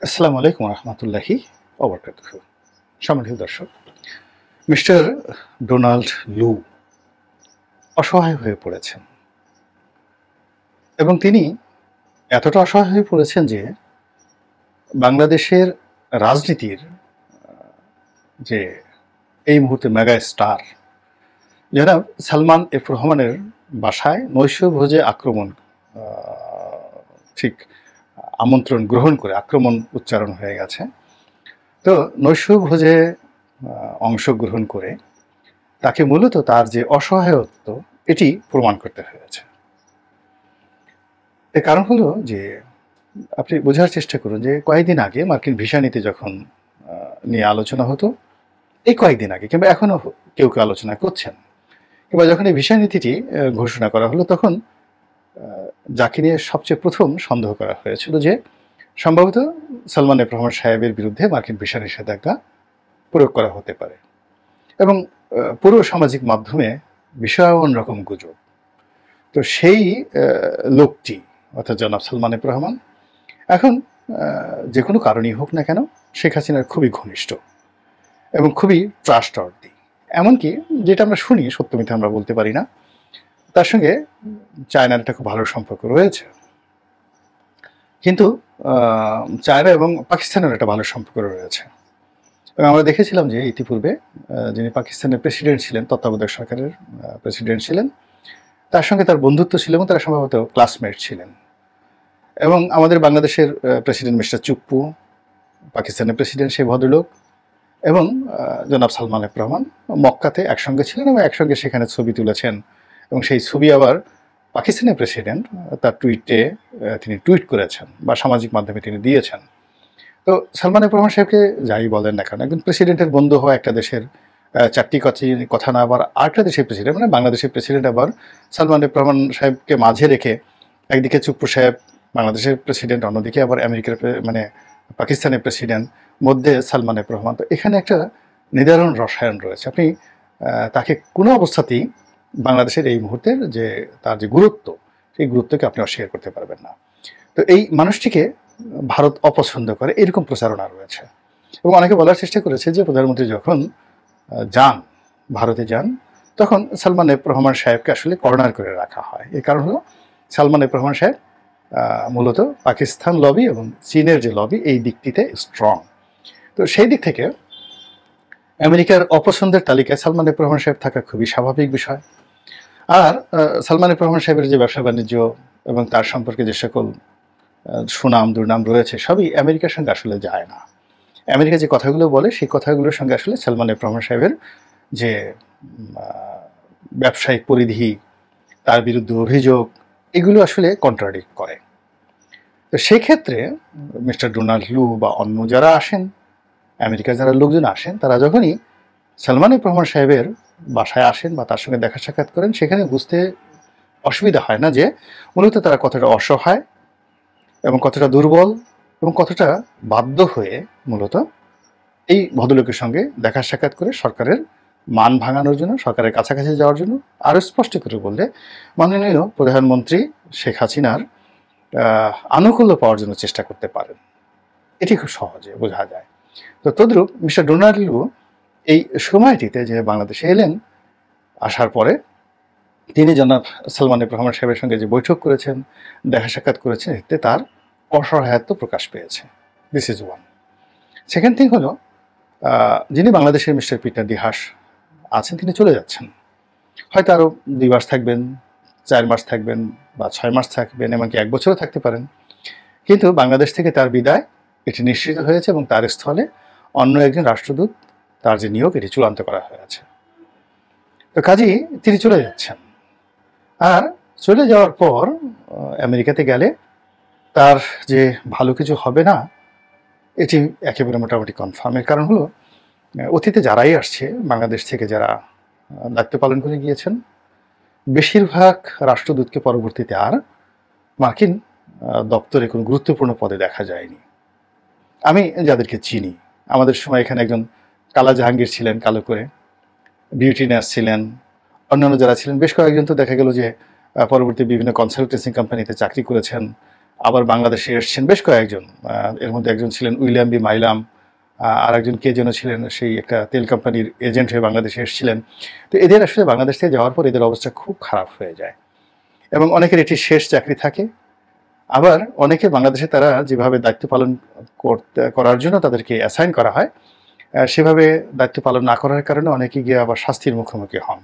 আসসালামু আলাইকুম রহমতুল্লাহি ওবরকাতুহু। সম্মানিত দর্শক, মিস্টার ডোনাল্ড লু অসহায় হয়ে পড়েছেন এবং তিনি এতটা অসহায় হয়ে পড়েছেন যে বাংলাদেশের রাজনীতির যে এই মুহূর্তে মেগা স্টার জনাব সালমান এফ রহমানের বাসায় নৈশভোজে আক্রমণ ঠিক আমন্ত্রণ গ্রহণ করে আক্রমণ উচ্চারণ হয়ে গেছে। তো নৈশভোজে অংশগ্রহণ করে তাকে মূলত তার যে অসহায়ত্ব এটি প্রমাণ করতে হয়েছে। এর কারণ হলো যে আপনি বোঝার চেষ্টা করুন যে কয়েকদিন আগে মার্কিন ভিসা নীতি যখন নিয়ে আলোচনা হতো, এই কয়েকদিন আগে কিংবা এখনও কেউ কেউ আলোচনা করছেন, কিংবা যখন এই ভিসা নীতিটি ঘোষণা করা হলো তখন যাকে নিয়ে সবচেয়ে প্রথম সন্দেহ করা হয়েছিল যে সম্ভবত সালমান এফ রহমান সাহেবের বিরুদ্ধে মার্কিন ভিসা নিষেধাজ্ঞা প্রয়োগ করা হতে পারে এবং পুরো সামাজিক মাধ্যমে ভীষণ রকম গুজব। তো সেই লোকটি অর্থাৎ জনাব সালমান এফ রহমান এখন যে কোনো কারণেই হোক না কেন শেখ হাসিনার খুবই ঘনিষ্ঠ এবং খুবই ট্রাস্টওয়ার্দি। এমনকি যেটা আমরা শুনি, সত্য মিথ্যা আমরা বলতে পারি না, তার সঙ্গে চায়নার একটা খুব ভালো সম্পর্ক রয়েছে, কিন্তু চায়না এবং পাকিস্তানের একটা ভালো সম্পর্ক রয়েছে। এবং আমরা দেখেছিলাম যে ইতিপূর্বে যিনি পাকিস্তানের প্রেসিডেন্ট ছিলেন, তত্ত্বাবধায়ক সরকারের প্রেসিডেন্ট ছিলেন, তার সঙ্গে তার বন্ধুত্ব ছিল এবং তারা সম্ভবত ক্লাসমেট ছিলেন। এবং আমাদের বাংলাদেশের প্রেসিডেন্ট মিস্টার চুপ্পু, পাকিস্তানের প্রেসিডেন্ট সেই ভদ্রলোক এবং জনাব সালমান এফ রহমান মক্কাতে একসঙ্গে ছিলেন এবং একসঙ্গে সেখানে ছবি তুলেছেন এবং সেই ছবি আবার পাকিস্তানের প্রেসিডেন্ট তার টুইটে তিনি টুইট করেছেন বা সামাজিক মাধ্যমে তিনি দিয়েছেন। তো সালমান এফ রহমান সাহেবকে যাই বলেন না কেন, একজন প্রেসিডেন্টের বন্ধু হওয়া একটা দেশের চারটি কথা না আবার আরেকটা দেশের প্রেসিডেন্ট, মানে বাংলাদেশের প্রেসিডেন্ট আবার সালমান এফ রহমান সাহেবকে মাঝে রেখে একদিকে চুপ্পু সাহেব বাংলাদেশের প্রেসিডেন্ট, অন্যদিকে আবার আমেরিকার মানে পাকিস্তানের প্রেসিডেন্ট, মধ্যে সালমান এফ রহমান। তো এখানে একটা নিদারুণ রসায়ন রয়েছে। আপনি তাকে কোনো অবস্থাতেই বাংলাদেশের এই মুহূর্তের যে তার যে গুরুত্ব, সেই গুরুত্বকে আপনি অস্বীকার করতে পারবেন না। তো এই মানুষটিকে ভারত অপছন্দ করে এরকম প্রচারণা রয়েছে এবং অনেকে বলার চেষ্টা করেছে যে প্রধানমন্ত্রী যখন যান, ভারতে যান, তখন সালমান এফ রহমান সাহেবকে আসলে কর্নার করে রাখা হয়। এর কারণ হলো সালমান এফ রহমান সাহেব মূলত পাকিস্তান লবি এবং চীনের যে লবি এই দিকটিতে স্ট্রং। তো সেই দিক থেকে আমেরিকার অপছন্দের তালিকায় সালমান এফ রহমান সাহেব থাকা খুবই স্বাভাবিক বিষয়। আর সালমান এফ রহমান সাহেবের যে ব্যবসা বাণিজ্য এবং তার সম্পর্কে যে সকল সুনাম দুর্নাম রয়েছে সবই আমেরিকার সঙ্গে আসলে যায় না। আমেরিকা যে কথাগুলো বলে সেই কথাগুলোর সঙ্গে আসলে সালমান এফ রহমান সাহেবের যে ব্যবসায়িক পরিধি, তার বিরুদ্ধে অভিযোগ, এগুলো আসলে কন্ট্রাডিক্ট করে। তো সেক্ষেত্রে মিস্টার ডোনাল্ড লু বা অন্য যারা আসেন, আমেরিকার যারা লোকজন আসেন, তারা যখনই সালমান এফ রহমান সাহেবের বাসায় আসেন বা তার সঙ্গে দেখা সাক্ষাৎ করেন, সেখানে বুঝতে অসুবিধা হয় না যে মূলত তারা কতটা অসহায় এবং কতটা দুর্বল এবং কতটা বাধ্য হয়ে মূলত এই ভদ্রলোকের সঙ্গে দেখা সাক্ষাৎ করে সরকারের মান ভাঙানোর জন্য, সরকারের কাছাকাছি যাওয়ার জন্য, আরও স্পষ্ট করে বললে মাননীয় প্রধানমন্ত্রী শেখ হাসিনার আনুকূল্য পাওয়ার জন্য চেষ্টা করতে পারেন। এটি খুব সহজে বোঝা যায়। তো তদ্রূপ মিস্টার ডোনাল্ড লু এই সময়টিতে যে বাংলাদেশে এলেন, আসার পরে তিনি জনাব সালমান এফ রহমান সাহেবের সঙ্গে যে বৈঠক করেছেন, দেখা সাক্ষাৎ করেছেন, এতে তার অসহায়ত্ব প্রকাশ পেয়েছে। This is one. Second thing হলো, যিনি বাংলাদেশের মিস্টার পিটার ডি হাস আছেন, তিনি চলে যাচ্ছেন। হয়তো আরও 2 মাস থাকবেন, 4 মাস থাকবেন বা 6 মাস থাকবেন, এমনকি 1 বছরও থাকতে পারেন। কিন্তু বাংলাদেশ থেকে তার বিদায় এটি নিশ্চিত হয়েছে এবং তার স্থলে অন্য একজন রাষ্ট্রদূত, তার যে নিয়োগ, এটি চূড়ান্ত করা হয়েছে। তো কাজেই তিনি চলে যাচ্ছেন। আর চলে যাওয়ার পর আমেরিকাতে গেলে তার যে ভালো কিছু হবে না, এটি একেবারে মোটামুটি কনফার্ম। এর কারণ হলো অতীতে যারাই আসছে বাংলাদেশ থেকে, যারা দায়িত্ব পালন করে গিয়েছেন, বেশিরভাগ রাষ্ট্রদূতকে পরবর্তীতে আর মার্কিন দপ্তরে কোনো গুরুত্বপূর্ণ পদে দেখা যায়নি। আমি যাদেরকে চিনি, আমাদের সময় এখানে একজন কালা জাহাঙ্গীর ছিলেন, কালো করে, বিউটি নার্স ছিলেন, অন্যান্য যারা ছিলেন বেশ কয়েকজন তো দেখা গেল যে পরবর্তী বিভিন্ন কনসালটেন্সি কোম্পানিতে চাকরি করেছেন, আবার বাংলাদেশে এসেছেন বেশ কয়েকজন। এর মধ্যে একজন ছিলেন উইলিয়াম বি মাইলাম, আর একজন কে যেন ছিলেন, সেই একটা তেল কোম্পানির এজেন্ট হয়ে বাংলাদেশে এসেছিলেন। তো এদের আসলে বাংলাদেশ থেকে যাওয়ার পর এদের অবস্থা খুব খারাপ হয়ে যায় এবং অনেকের এটি শেষ চাকরি থাকে। আবার অনেকে বাংলাদেশে তারা যেভাবে দায়িত্ব পালন করার জন্য তাদেরকে অ্যাসাইন করা হয়, সেভাবে দায়িত্ব পালন না করার কারণে অনেকে গিয়ে আবার শাস্তির মুখোমুখি হন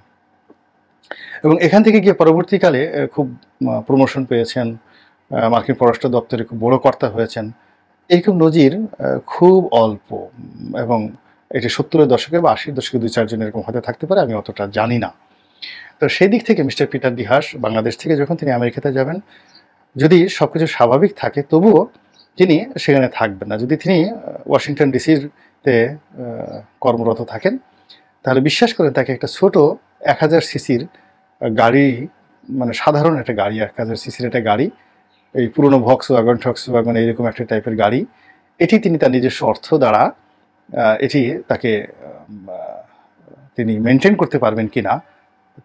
এবং এখান থেকে গিয়ে পরবর্তীকালে খুব প্রমোশন পেয়েছেন, মার্কিন পররাষ্ট্র দপ্তরে খুব বড় কর্তা হয়েছেন। এরকম নজির খুব অল্প, এবং এটি 70-এর দশকে বা 80-এর দশকে 2-4 জন এরকম হতে থাকতে পারে, আমি অতটা জানি না। তো সেই দিক থেকে mister Peter D Haas Bangladesh থেকে যখন তিনি আমেরিকাতে যাবেন, যদি সবকিছু স্বাভাবিক থাকে তবুও তিনি সেখানে থাকবেন না। যদি তিনি ওয়াশিংটন ডিসিতে কর্মরত থাকেন, তাহলে বিশ্বাস করেন তাকে একটা ছোট 1000 সিসির গাড়ি, মানে সাধারণ একটা গাড়ি, 1000 সিসির একটা গাড়ি, এই পুরনো ভক্সওয়াগন এইরকম একটা টাইপের গাড়ি, এটি তিনি তার নিজস্ব অর্থ দ্বারা এটি তাকে তিনি মেনটেন করতে পারবেন কিনা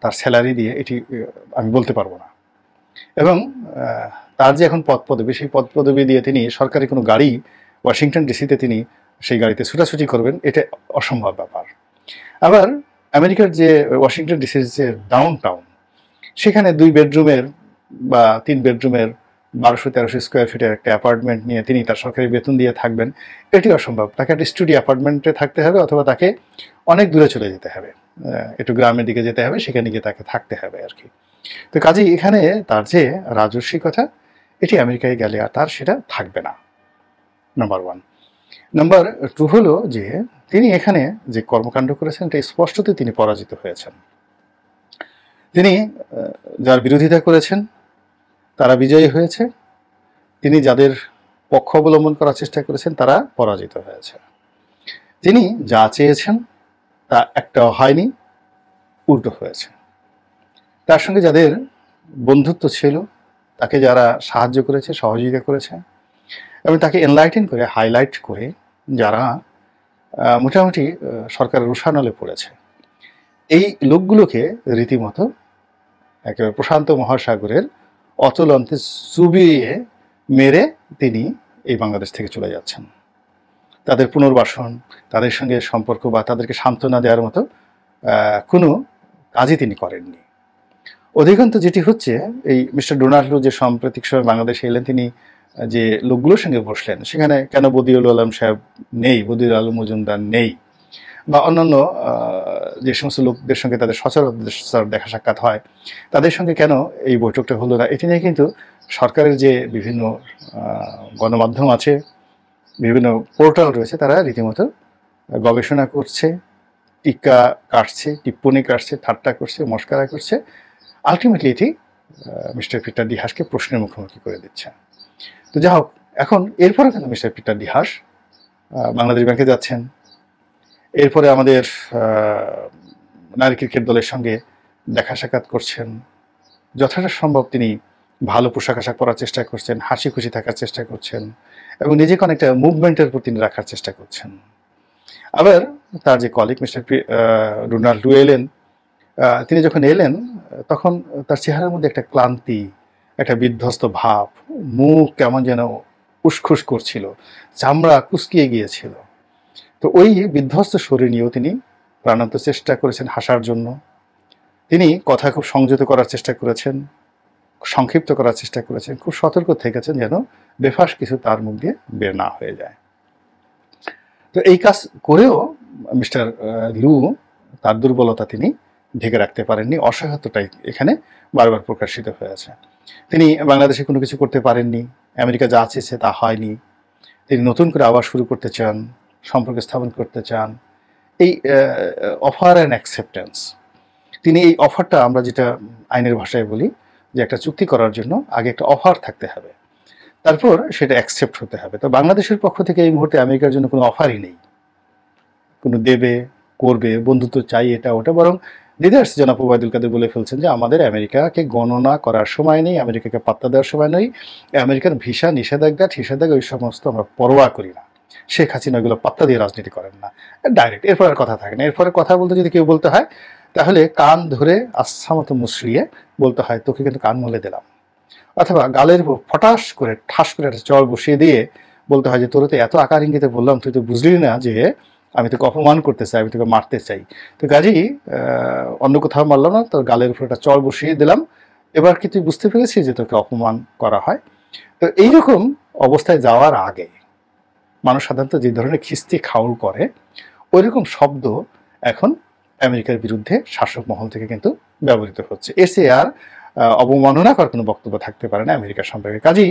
তার স্যালারি দিয়ে, এটি আমি বলতে পারবো না। এবং তার যে এখন পদ পদবি, সেই পদ পদবি দিয়ে তিনি সরকারি কোনো গাড়ি ওয়াশিংটন ডিসিতে তিনি সেই গাড়িতে ছুটাছুটি করবেন, এটা অসম্ভব ব্যাপার। আবার আমেরিকার যে ওয়াশিংটন ডিসির যে ডাউন টাউন, সেখানে 2 বেডরুমের বা 3 বেডরুমের 1200-1300 স্কোয়ার ফিটের একটা অ্যাপার্টমেন্ট নিয়ে তিনি তার সরকারি বেতন দিয়ে থাকবেন, এটি অসম্ভব। তাকে একটা স্টুডিও অ্যাপার্টমেন্টে থাকতে হবে, অথবা তাকে অনেক দূরে চলে যেতে হবে, একটু গ্রামের দিকে যেতে হবে, সেখানে গিয়ে তাকে থাকতে হবে আর কি। তো কাজেই এখানে তার যে রাজস্বিকতা, এটি আমেরিকায় গেলে আর তার সেটা থাকবে না, নাম্বার 1। নাম্বার 2 হলো যে তিনি এখানে যে কর্মকাণ্ড করেছেন, এটা স্পষ্টতই তিনি পরাজিত হয়েছেন। তিনি যার বিরোধিতা করেছেন তারা বিজয়ী হয়েছে, তিনি যাদের পক্ষ অবলম্বন করার চেষ্টা করেছেন তারা পরাজিত হয়েছে। তিনি যা চেয়েছেন তা একটাও হয়নি, উল্টো হয়েছে। তার সঙ্গে যাদের বন্ধুত্ব ছিল, তাকে যারা সাহায্য করেছে, সহযোগিতা করেছে, এবং তাকে এনলাইটেন করে, হাইলাইট করে যারা মোটামুটি সরকারের রোষানলে পড়েছে, এই লোকগুলোকে রীতিমতো একেবারে প্রশান্ত মহাসাগরের অতল অন্তে চুবিয়ে মেরে তিনি এই বাংলাদেশ থেকে চলে যাচ্ছেন। তাদের পুনর্বাসন, তাদের সঙ্গে সম্পর্ক বা তাদেরকে সান্ত্বনা দেওয়ার মতো কোনো কাজই তিনি করেননি। অধিকাংশ যেটি হচ্ছে, এই মিস্টার ডোনাল্ড যে সাম্প্রতিক সময় বাংলাদেশে এলেন, তিনি যে লোকগুলোর সঙ্গে বসলেন, সেখানে কেন বদিউল আলম সাহেব নেই, বদিউল আলম মজুমদার নেই, বা অন্যান্য যে সমস্ত লোকদের সঙ্গে তাদের সচরাচর দেখা সাক্ষাৎ হয়, তাদের সঙ্গে কেন এই বৈঠকটা হলো না, এটি নিয়ে কিন্তু সরকারের যে বিভিন্ন গণমাধ্যম আছে, বিভিন্ন পোর্টাল রয়েছে, তারা রীতিমতো গবেষণা করছে, টিক্কা কাটছে, টিপ্পনি কাটছে, ঠাট্টা করছে, মস্করা করছে। আলটিমেটলি এটি মিস্টার পিটার ডি হাসকে প্রশ্নের মুখোমুখি করে দিচ্ছে। তো যা হোক, এখন এরপরে কিন্তু mister Peter D Haas Bangladesh ব্যাংকে যাচ্ছেন, এরপরে আমাদের নারী ক্রিকেট দলের সঙ্গে দেখা সাক্ষাৎ করছেন, যতটা সম্ভব তিনি ভালো পোশাক আশাক পরার চেষ্টা করছেন, হাসি খুশি থাকার চেষ্টা করছেন, এবং নিজেকে অনেকটা মুভমেন্টের প্রতি রাখার চেষ্টা করছেন। আবার তার যে কলিগ মিস্টার ডোনাল্ড এলেন, তিনি যখন এলেন তখন তার চেহারার মধ্যে একটা ক্লান্তি, একটা বিধ্বস্ত ভাব, মুখ কেমন যেন উসখুস করছিল, চামড়া কুচকিয়ে গিয়েছিল। তো ওই বিধ্বস্ত শরীর নিয়েও তিনি প্রাণান্ত চেষ্টা করেছেন হাসার জন্য। তিনি কথা খুব সংযত করার চেষ্টা করেছেন, সংক্ষিপ্ত করার চেষ্টা করেছেন, খুব সতর্ক থেকেছেন যেন বেফাস কিছু তার মুখ দিয়ে বের না হয়ে যায়। তো এই কাজ করেও মিস্টার লু তার দুর্বলতা তিনি ঢেকে রাখতে পারেননি, অসহায়তাটাই এখানে বারবার প্রকাশিত হয়েছে। তিনি বাংলাদেশে কোনো কিছু করতে পারেননি, আমেরিকা যা চেয়েছে তা হয়নি, তিনি নতুন করে আবার শুরু করতে চান, সম্পর্ক স্থাপন করতে চান। এই অফার অ্যান্ড অ্যাকসেপ্টেন্স, তিনি এই অফারটা, আমরা যেটা আইনের ভাষায় বলি যে একটা চুক্তি করার জন্য আগে একটা অফার থাকতে হবে, তারপর সেটা অ্যাকসেপ্ট হতে হবে। তো বাংলাদেশের পক্ষ থেকে এই মুহূর্তে আমেরিকার জন্য কোনো অফারই নেই, কোনো দেবে করবে বন্ধুত্ব চাই এটা ওটা, বরং লিডার্স জনাব ওবায়দুল কাদের বলে ফেলছেন যে আমাদের আমেরিকাকে গণনা করার সময় নেই, আমেরিকাকে পাত্তা দেওয়ার সময় নেই, আমেরিকার ভিসা নিষেধাজ্ঞা ওই সমস্ত আমরা পরোয়া করি না। শেখ হাসিনা ওগুলো পাত্তা দিয়ে রাজনীতি করেন না, ডাইরেক্ট। এরপর আর কথা থাকে না। এরপরে কথা বলতে যদি কেউ বলতে হয়, তাহলে কান ধরে আচ্ছা মতো মুসড়িয়ে বলতে হয় তোকে কিন্তু কান মলে দিলাম, অথবা গালের উপর ফটাস করে ঠাস করে একটা চড় বসিয়ে দিয়ে বলতে হয় যে তোর তো এত আকার ইঙ্গিতে বললাম, তুই তো বুঝলি না যে আমি তোকে অপমান করতে চাই, আমি তোকে মারতে চাই। তো কাজেই অন্য কোথাও মারলাম না, তোর গালের উপর একটা চড় বসিয়ে দিলাম, এবার কি তুই বুঝতে পেরেছিস যে তোকে অপমান করা হয়? তো এইরকম অবস্থায় যাওয়ার আগে মানুষ সাধারণত যে ধরনের খিস্তি খাউল করে ওইরকম শব্দ এখন আমেরিকার বিরুদ্ধে শাসক মহল থেকে কিন্তু ব্যবহৃত হচ্ছে। এসে আর অবমাননাকর কোনো বক্তব্য থাকতে পারে না আমেরিকার সম্পর্কে। কাজেই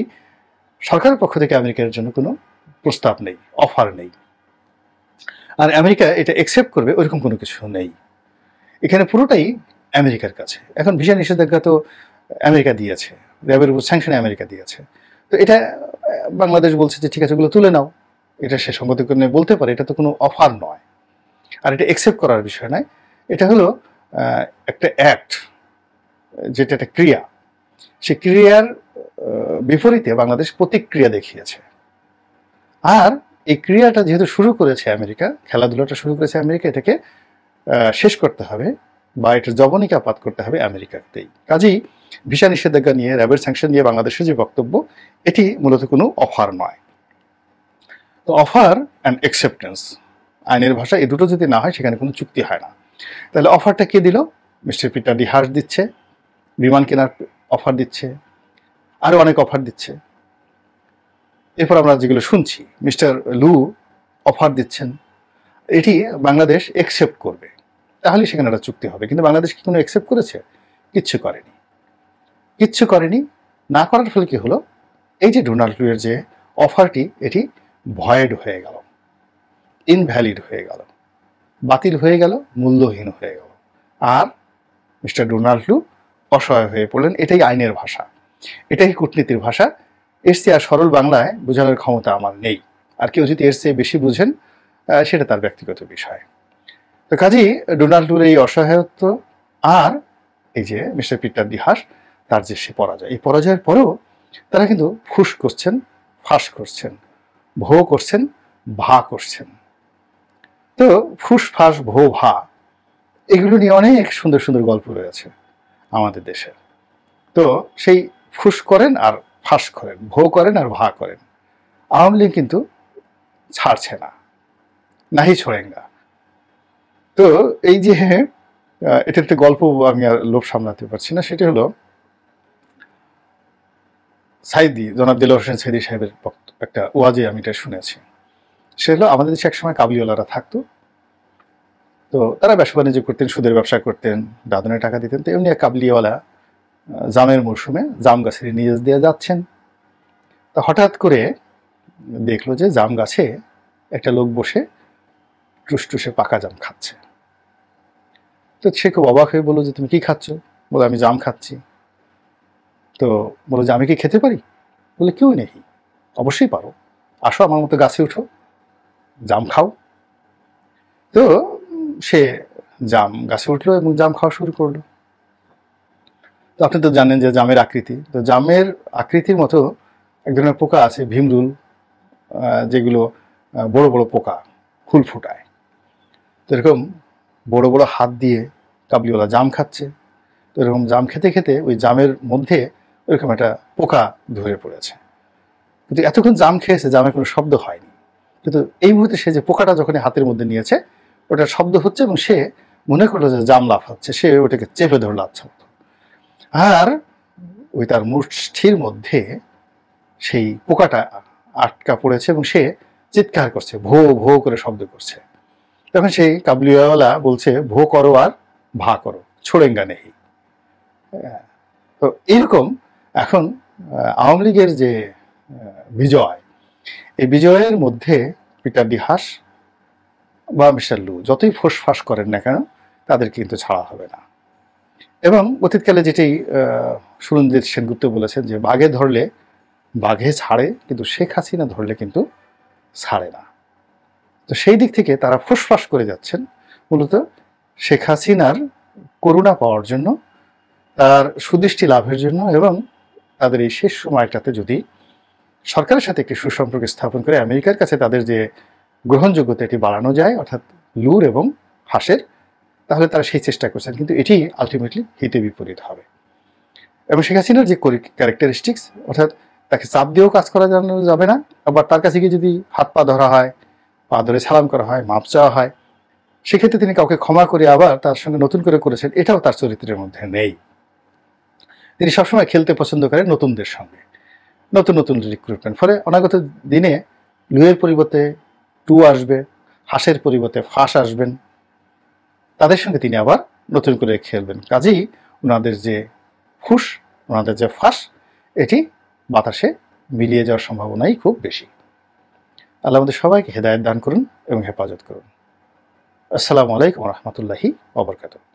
সরকারের পক্ষ থেকে আমেরিকার জন্য কোনো প্রস্তাব নেই, অফার নেই, আর আমেরিকা এটা একসেপ্ট করবে ওইরকম কোনো কিছু নেই। এখানে পুরোটাই আমেরিকার কাছে। এখন ভিসা নিষেধাজ্ঞা তো আমেরিকা দিয়েছে, র্যাবের উপর স্যাংশনে আমেরিকা দিয়েছে। তো এটা বাংলাদেশ বলছে যে ঠিক আছে ওগুলো তুলে নাও, এটা সে সংগঠনে বলতে পারে, এটা তো কোনো অফার নয়, আর এটা একসেপ্ট করার বিষয় নয়। এটা হলো একটা অ্যাক্ট, যেটা একটা ক্রিয়া। সে ক্রিয়ার বিপরীতে বাংলাদেশ প্রতিক্রিয়া দেখিয়েছে। আর এই ক্রিয়াটা যেহেতু শুরু করেছে আমেরিকা, খেলাধুলাটা শুরু করেছে আমেরিকা, এটাকে শেষ করতে হবে বা এটার জবনিকাপাত করতে হবে আমেরিকাতেই। কাজেই ভিসা নিষেধাজ্ঞা নিয়ে, র্যাবের স্যাংশন নিয়ে বাংলাদেশের যে বক্তব্য, এটি মূলত কোনো অফার নয়। তো অফার অ্যান্ড অ্যাকসেপ্টেন্স, আইনের ভাষা, এই দুটো যদি না হয় সেখানে কোনো চুক্তি হয় না। তাহলে অফারটা কে দিল? মিস্টার পিটার ডি হাস দিচ্ছে, বিমান কেনার অফার দিচ্ছে, আরও অনেক অফার দিচ্ছে। এরপর আমরা যেগুলো শুনছি, মিস্টার লু অফার দিচ্ছেন, এটি বাংলাদেশ একসেপ্ট করবে, তাহলে সেখানে একটা চুক্তি হবে। কিন্তু বাংলাদেশ কি কোনো একসেপ্ট করেছে? কিচ্ছু করেনি, কিচ্ছু করেনি। না করার ফলে কি হলো? এই যে ডোনাল্ড ট্রাম্পের যে অফারটি, এটি ভয়েড হয়ে গেল, ইনভ্যালিড হয়ে গেল, বাতিল হয়ে গেল, মূল্যহীন হয়ে গেল। আর মিস্টার ডোনাল্ড ট্রাম্প অসহায় হয়ে পড়লেন। এটাই আইনের ভাষা, এটাই কূটনীতির ভাষা। এর চেয়ে আর সরল বাংলায় বোঝানোর ক্ষমতা আমার নেই। আর কেউ যদি এর চেয়ে বেশি বুঝেন সেটা তার ব্যক্তিগত বিষয়। তো কাজেই ডোনাল্ড ট্রাম্পের এই অসহায়ত্ব আর এই যে মিস্টার পিটার ডি হাস, তার যে সে পরাজয়, এই পরাজয়ের পরেও তারা কিন্তু ফুস করছেন, ফাঁস করছেন, ভো করছেন, ভা করছেন। তো ফুস ফাঁস ভো ভা এগুলো নিয়ে অনেক সুন্দর সুন্দর গল্প রয়েছে আমাদের দেশে। তো সেই ফুস করেন আর ফাঁস করেন, ভো করেন আর ভা করেন। আওয়ামী লীগ কিন্তু ছাড়ছে না, নাহি ছোড়েঙ্গা। তো এই যে এটা একটা গল্প, আমি আর লোভ সামলাতে পারছি না। সেটা হলো সাইদি, জনাব দেলোয়ার হোসেন সাইদি সাহেবের একটা ওয়াজে আমি এটা শুনেছি। সে হলো আমাদের দেশে একসময় কাবুলিওয়ালারা থাকতো। তো তারা ব্যবসা বাণিজ্য করতেন, সুদের ব্যবসা করতেন, দাদনের টাকা দিতেন। তো এমনি এক কাবুলিওয়ালা জামের মরশুমে জাম গাছের নিচ দিয়ে যাচ্ছেন। তো হঠাৎ করে দেখলো যে জাম গাছে একটা লোক বসে টুসটুসে পাকা জাম খাচ্ছে। তো সে খুব অবাক হয়ে বললো যে তুমি কি খাচ্ছ? বলে আমি জাম খাচ্ছি। তো বলো যে আমি কি খেতে পারি? বলে কেউ নেই। অবশ্যই পারো, আসো আমার মতো গাছে উঠো, জাম খাও। তো সে জাম গাছে উঠলো এবং জাম খাওয়া শুরু করলো। তো আপনি তো জানেন যে জামের আকৃতি, তো জামের আকৃতির মতো এক ধরনের পোকা আছে ভীমরুল, যেগুলো বড় বড় পোকা, ফুল ফুটায়। তো এরকম বড় বড় হাত দিয়ে কাবলিওয়ালা জাম খাচ্ছে। তো এরকম জাম খেতে খেতে ওই জামের মধ্যে ওইরকম একটা পোকা ধরে পড়েছে। কিন্তু এতক্ষণ জাম খেয়েছে, জামের কোনো শব্দ হয়নি। কিন্তু এই মুহূর্তে সে যে পোকাটা যখন হাতের মধ্যে নিয়েছে, ওটার শব্দ হচ্ছে এবং সে মনে করলো যে জাম লাফাচ্ছে, সে ওটাকে চেপে ধরলো আচ্ছা মতো। আর ওই তার মুষ্টির মধ্যে সেই পোকাটা আটকা পড়েছে এবং সে চিৎকার করছে, ভো ভো করে শব্দ করছে। তখন সেই কাবলিওয়ালা বলছে ভো করো আর ভা করো, ছোড়েঙ্গা নেই। তো এইরকম এখন আওয়ামী লীগের যে বিজয়, এই বিজয়ের মধ্যে পিটার ডি হাস বা মিস্টার লু যতই ফোঁসফাঁস করেন না কেন, তাদের কিন্তু ছাড়া হবে না। এবং অতীতকালে যেটি সুরঞ্জিত সেনগুপ্ত বলেছেন যে বাঘে ধরলে বাঘে ছাড়ে, কিন্তু শেখ হাসিনা ধরলে কিন্তু ছাড়ে না। তো সেই দিক থেকে তারা ফুসফাস করে যাচ্ছেন মূলত শেখ হাসিনার করুণা পাওয়ার জন্য, তার সুদৃষ্টি লাভের জন্য, এবং তাদের এই শেষ সময়টাতে যদি সরকারের সাথে একটি সুসম্পর্ক স্থাপন করে আমেরিকার কাছে তাদের যে গ্রহণযোগ্যতা এটি বাড়ানো যায়, অর্থাৎ লুর এবং হাসের, তাহলে তারা সেই চেষ্টা করছেন। কিন্তু এটি আলটিমেটলি হিতে বিপরীত হবে। এবং শেখ হাসিনার যে ক্যারেক্টারিস্টিক্স, অর্থাৎ তাকে চাপ দিয়েও কাজ করা যাবে না, আবার তার কাছে গিয়ে যদি হাত পা ধরা হয়, পা ধরে সালাম করা হয়, মাপ চাওয়া হয়, সেক্ষেত্রে তিনি কাউকে ক্ষমা করে আবার তার সঙ্গে নতুন করে করেছেন, এটাও তার চরিত্রের মধ্যে নেই। তিনি সবসময় খেলতে পছন্দ করেন নতুনদের সঙ্গে, নতুন নতুন রিক্রুটমেন্ট। ফলে অনাগত দিনে লুয়ের পরিবর্তে টু আসবে, হাঁসের পরিবর্তে ফাঁস আসবেন, তাদের সঙ্গে তিনি আবার নতুন করে খেলবেন। কাজেই ওনাদের যে ফুস, ওনাদের যে ফাঁস, এটি বাতাসে মিলিয়ে যাওয়ার সম্ভাবনাই খুব বেশি। আল্লাহ আমাদের সবাইকে হেদায়েত দান করুন এবং হেফাজত করুন। আসসালামু আলাইকুম ওয়া রাহমাতুল্লাহি ওয়া বারাকাতুহু।